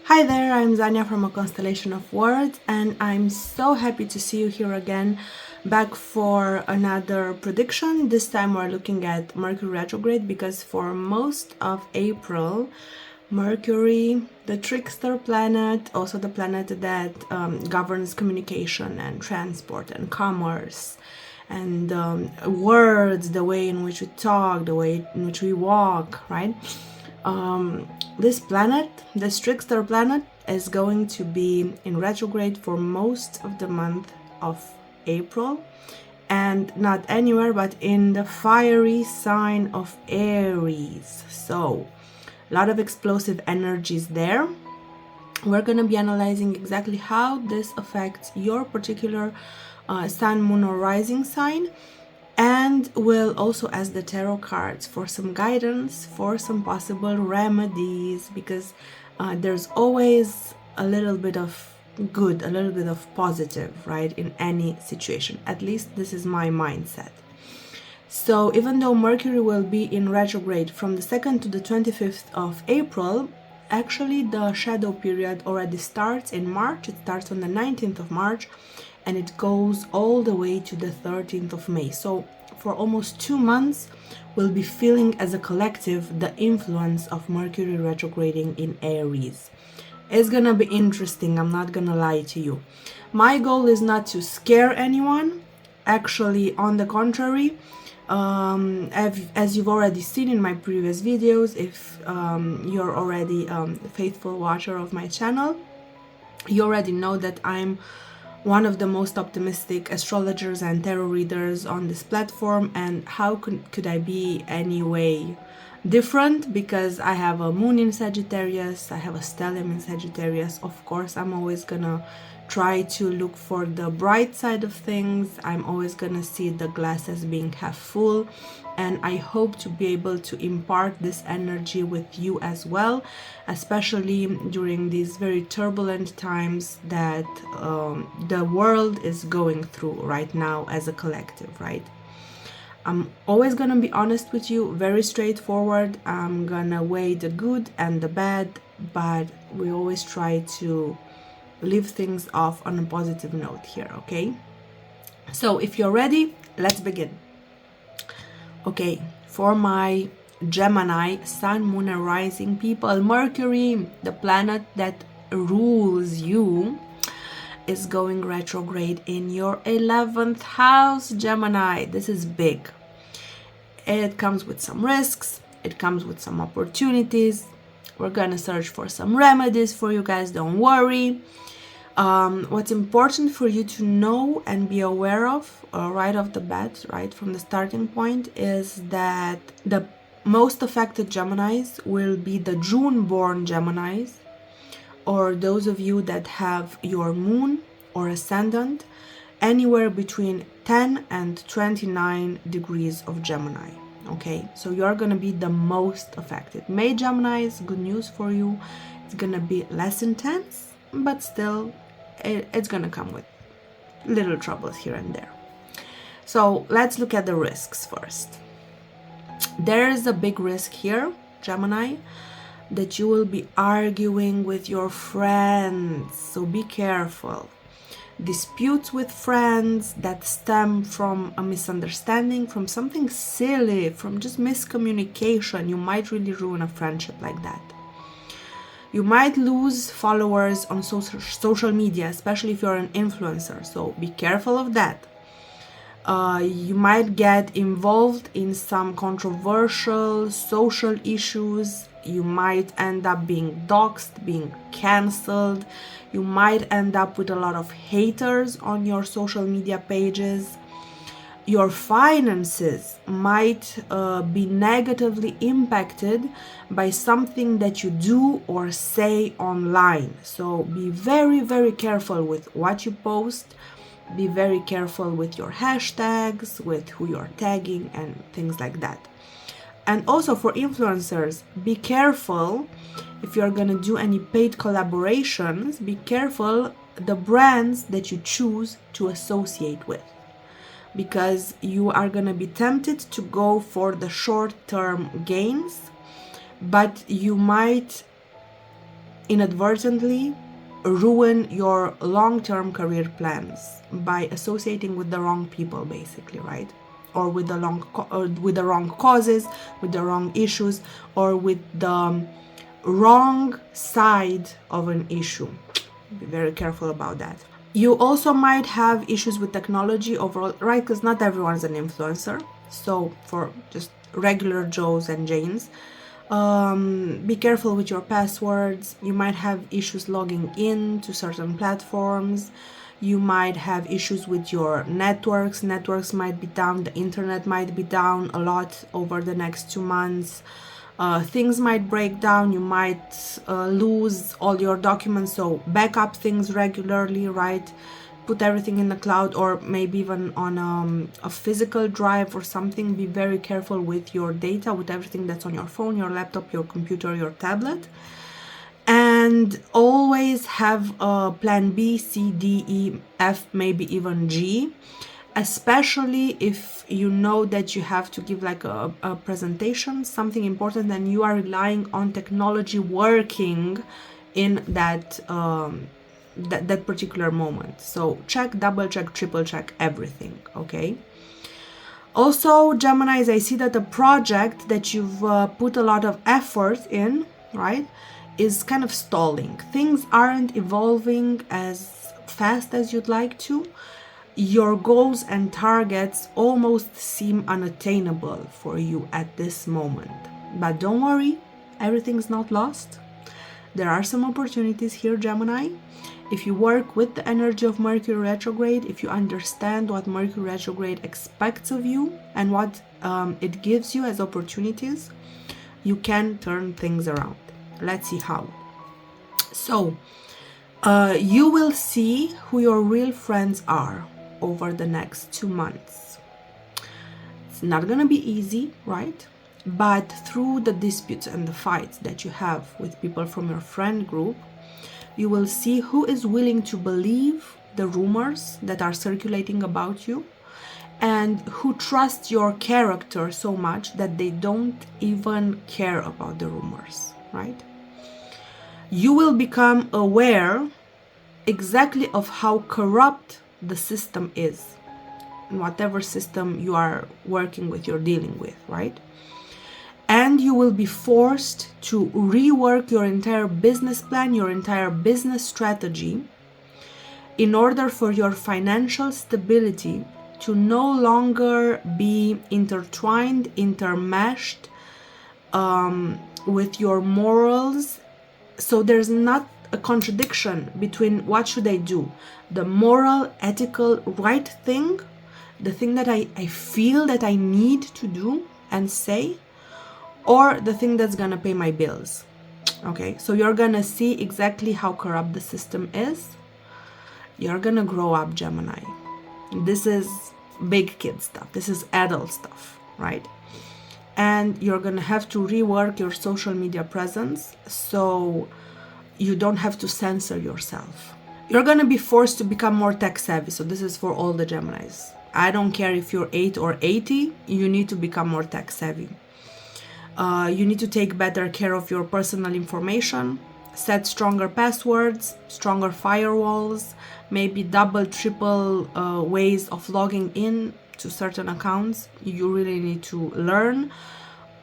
Hi there, I'm Zania from A Constellation of Words, and I'm so happy to see you here again, back for another prediction. This time we're looking at Mercury retrograde because for most of April, Mercury, the trickster planet, also the planet that governs communication and transport and commerce and words, the way in which we talk, the way in which we walk, right? This planet, this trickster planet, is going to be in retrograde for most of the month of April, and not anywhere but in the fiery sign of Aries. So a lot of explosive energies there. We're going to be analyzing exactly how this affects your particular sun, moon, or rising sign, and we'll also ask the tarot cards for some guidance, for some possible remedies, because there's always a little bit of good, a little bit of positive, right, in any situation. At least this is my mindset. So even though Mercury will be in retrograde from the 2nd to the 25th of April, actually the shadow period already starts in March. It starts on the 19th of March and it goes all the way to the 13th of May. So for almost 2 months, we'll be feeling as a collective the influence of Mercury retrograding in Aries. It's gonna be interesting, I'm not gonna lie to you. My goal is not to scare anyone. Actually, on the contrary, as you've already seen in my previous videos, if you're already a faithful watcher of my channel, you already know that I'm one of the most optimistic astrologers and tarot readers on this platform, and how could I be any way different? Because I have a moon in Sagittarius, I have a stellium in Sagittarius. Of course, I'm always gonna try to look for the bright side of things. I'm always gonna see the glass as being half full, and I hope to be able to impart this energy with you as well, especially during these very turbulent times that the world is going through right now as a collective, right? I'm always gonna be honest with you, very straightforward. I'm gonna weigh the good and the bad, but we always try to leave things off on a positive note here, okay? So if you're ready, let's begin. Okay, for my Gemini, sun, moon, and rising people, Mercury, the planet that rules you, is going retrograde in your 11th house, Gemini. This is big. It comes with some risks, it comes with some opportunities. We're gonna search for some remedies for you guys, don't worry. What's important for you to know and be aware of right off the bat, right from the starting point, is that the most affected Geminis will be the June-born Geminis, or those of you that have your moon or ascendant anywhere between 10 and 29 degrees of Gemini. Okay, so you're gonna be the most affected. May Geminis, good news for you, it's gonna be less intense, but still it's gonna come with little troubles here and there. So let's look at the risks first. There is a big risk here, Gemini, that you will be arguing with your friends, so be careful. Disputes with friends that stem from a misunderstanding, from something silly, from just miscommunication, you might really ruin a friendship like that. You might lose followers on social media, especially if you're an influencer, so be careful of that. You might get involved in some controversial social issues. You might end up being doxxed, being cancelled. You might end up with a lot of haters on your social media pages. Your finances might be negatively impacted by something that you do or say online. So be very, very careful with what you post. Be very careful with your hashtags, with who you're tagging and things like that. And also for influencers, be careful if you're gonna do any paid collaborations, be careful the brands that you choose to associate with, because you are gonna be tempted to go for the short-term gains, but you might inadvertently ruin your long-term career plans by associating with the wrong people, basically, right? Or with the wrong causes, with the wrong issues, or with the wrong side of an issue. Be very careful about that. You also might have issues with technology overall, right? Because not everyone's an influencer. So for just regular Joes and Janes, be careful with your passwords. You might have issues logging in to certain platforms. You might have issues with your networks. Networks might be down. The internet might be down a lot over the next 2 months. Things might break down. You might lose all your documents. So back up things regularly, right? Put everything in the cloud, or maybe even on a physical drive or something. Be very careful with your data, with everything that's on your phone, your laptop, your computer, your tablet. And always have a plan B, C, D, E, F, maybe even G, especially if you know that you have to give like a presentation, something important, and you are relying on technology working in that that particular moment. So check, double check, triple check everything, okay? Also, Geminis, I see that the project that you've put a lot of effort in, right, is kind of stalling. Things aren't evolving as fast as you'd like to. Your goals and targets almost seem unattainable for you at this moment. But don't worry, everything's not lost. There are some opportunities here, Gemini. If you work with the energy of Mercury retrograde, if you understand what Mercury retrograde expects of you and what it gives you as opportunities, you can turn things around. Let's see how. So, you will see who your real friends are over the next 2 months. It's not gonna be easy, right? But through the disputes and the fights that you have with people from your friend group, you will see who is willing to believe the rumors that are circulating about you, and who trust your character so much that they don't even care about the rumors, right? You will become aware exactly of how corrupt the system is, in whatever system you are working with, you're dealing with, right? And you will be forced to rework your entire business plan, your entire business strategy, in order for your financial stability to no longer be intertwined, intermeshed with your morals. So there's not a contradiction between what should I do, the moral, ethical, right thing, the thing that I feel that I need to do and say, or the thing that's gonna pay my bills. Okay, so you're gonna see exactly how corrupt the system is. You're gonna grow up, Gemini. This is big kid stuff. This is adult stuff, right? And you're gonna have to rework your social media presence so you don't have to censor yourself. You're gonna be forced to become more tech savvy. So this is for all the Geminis. I don't care if you're 8 or 80, you need to become more tech savvy. You need to take better care of your personal information, set stronger passwords, stronger firewalls, maybe double, triple ways of logging in to certain accounts. You really need to learn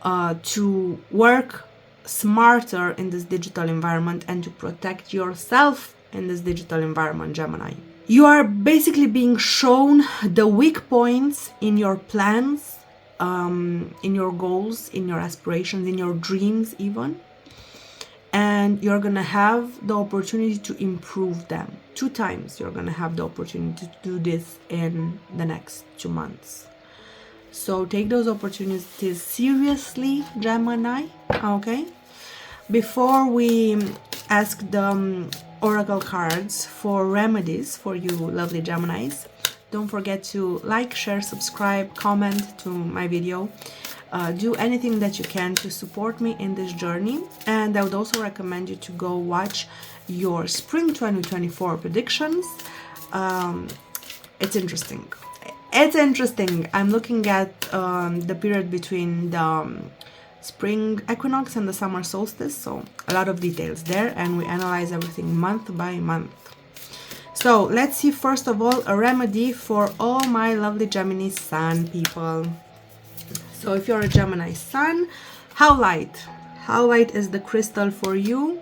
to work smarter in this digital environment and to protect yourself in this digital environment, Gemini. You are basically being shown the weak points in your plans, in your goals, in your aspirations, in your dreams even. And you're gonna have the opportunity to improve them. 2 times you're gonna have the opportunity to do this in the next 2 months. So take those opportunities seriously, Gemini, okay? Before we ask the oracle cards for remedies for you lovely Geminis, don't forget to like, share, subscribe, comment to my video. Do anything that you can to support me in this journey. And I would also recommend you to go watch your spring 2024 predictions. It's interesting. It's interesting. I'm looking at the period between the spring equinox and the summer solstice. So a lot of details there, and we analyze everything month by month. So let's see first of all a remedy for all my lovely Gemini sun people. So if you're a Gemini sun, how light is the crystal for you?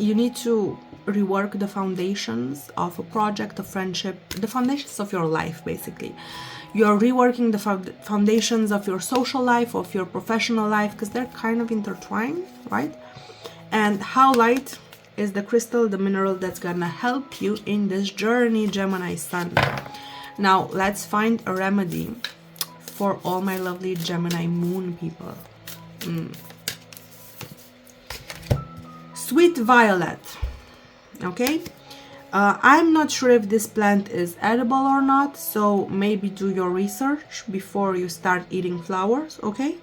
You need to rework the foundations of a project, a friendship, the foundations of your life basically. You're reworking the foundations of your social life, of your professional life, because they're kind of intertwined, right? And how light is the crystal, the mineral that's gonna help you in this journey, Gemini sun. Now let's find a remedy for all my lovely Gemini moon people. Sweet violet. Okay, I'm not sure if this plant is edible or not, so maybe do your research before you start eating flowers, okay?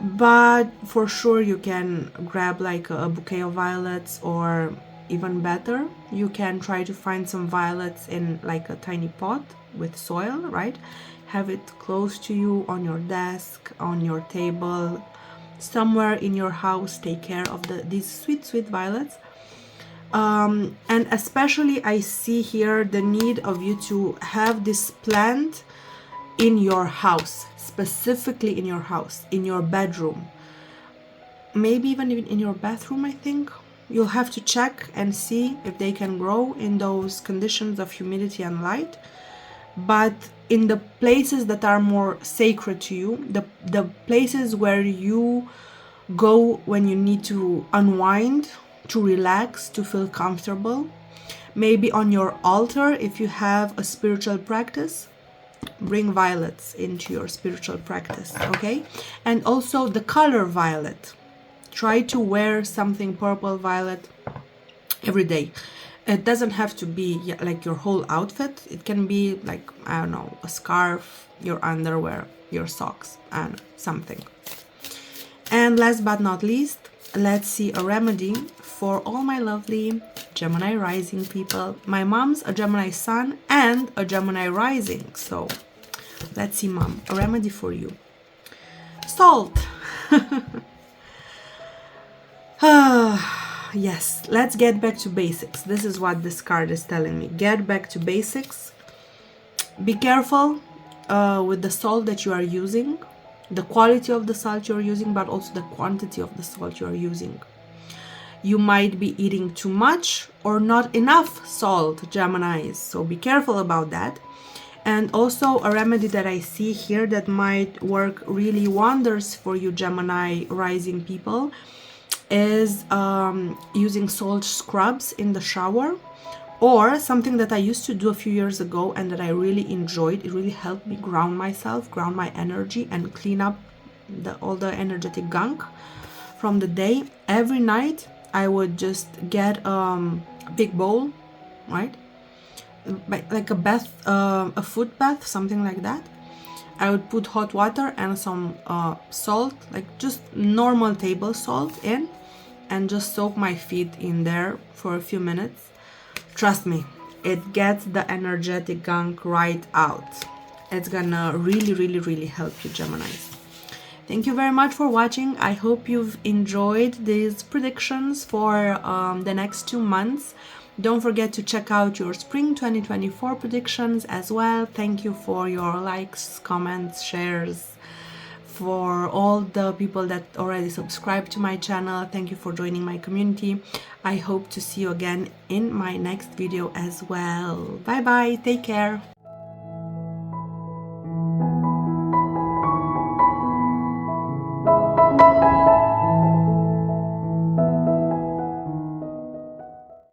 But for sure you can grab like a bouquet of violets, or even better, you can try to find some violets in like a tiny pot with soil, right? Have it close to you, on your desk, on your table, somewhere in your house. Take care of these sweet violets. And especially I see here the need of you to have this plant in your house, specifically in your house, in your bedroom, maybe even in your bathroom. I think you'll have to check and see if they can grow in those conditions of humidity and light. But in the places that are more sacred to you, the places where you go when you need to unwind, to relax, to feel comfortable, maybe on your altar if you have a spiritual practice, bring violets into your spiritual practice, okay? And also the color violet, try to wear something purple violet every day. It doesn't have to be like your whole outfit. It can be like, I don't know, a scarf, your underwear, your socks, and something. And last but not least, let's see a remedy for all my lovely Gemini rising people. My mom's a Gemini sun and a Gemini rising. So let's see, mom, a remedy for you. Salt. Yes, let's get back to basics. This is what this card is telling me. Get back to basics. Be careful with the salt that you are using, the quality of the salt you're using, but also the quantity of the salt you're using. You might be eating too much or not enough salt, Geminis, so be careful about that. And also a remedy that I see here that might work really wonders for you Gemini rising people is using salt scrubs in the shower, or something that I used to do a few years ago and that I really enjoyed. It really helped me ground myself, ground my energy, and clean up all the energetic gunk from the day. Every night I would just get a big bowl, right? Like a bath, a foot bath, something like that. I would put hot water and some salt, like just normal table salt in, and just soak my feet in there for a few minutes. Trust me, it gets the energetic gunk right out. It's gonna really help you, Geminis. Thank you very much for watching. I hope you've enjoyed these predictions for the next 2 months. Don't forget to check out your spring 2024 predictions as well. Thank you for your likes, comments, shares. For all the people that already subscribed to my channel, thank you for joining my community. I hope to see you again in my next video as well. Bye bye, take care.